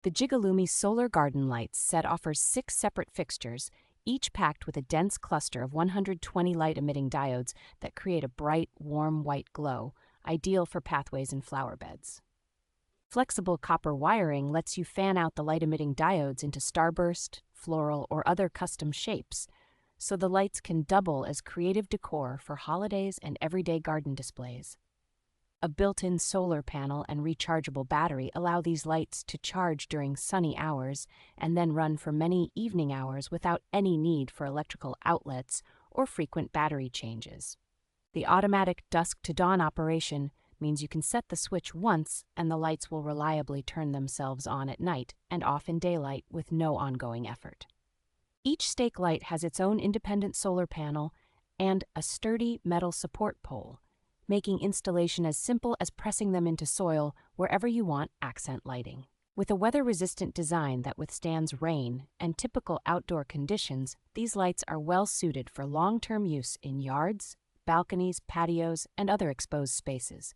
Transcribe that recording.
The GIGALUMI Solar Garden Lights set offers 6 separate fixtures, each packed with a dense cluster of 120 light-emitting diodes that create a bright, warm white glow, ideal for pathways and flower beds. Flexible copper wiring lets you fan out the light-emitting diodes into starburst, floral, or other custom shapes, so the lights can double as creative decor for holidays and everyday garden displays. A built-in solar panel and rechargeable battery allow these lights to charge during sunny hours and then run for many evening hours without any need for electrical outlets or frequent battery changes. The automatic dusk to dawn operation means you can set the switch once and the lights will reliably turn themselves on at night and off in daylight with no ongoing effort. Each stake light has its own independent solar panel and a sturdy metal support pole, making installation as simple as pressing them into soil wherever you want accent lighting. With a weather-resistant design that withstands rain and typical outdoor conditions, these lights are well suited for long-term use in yards, balconies, patios, and other exposed spaces.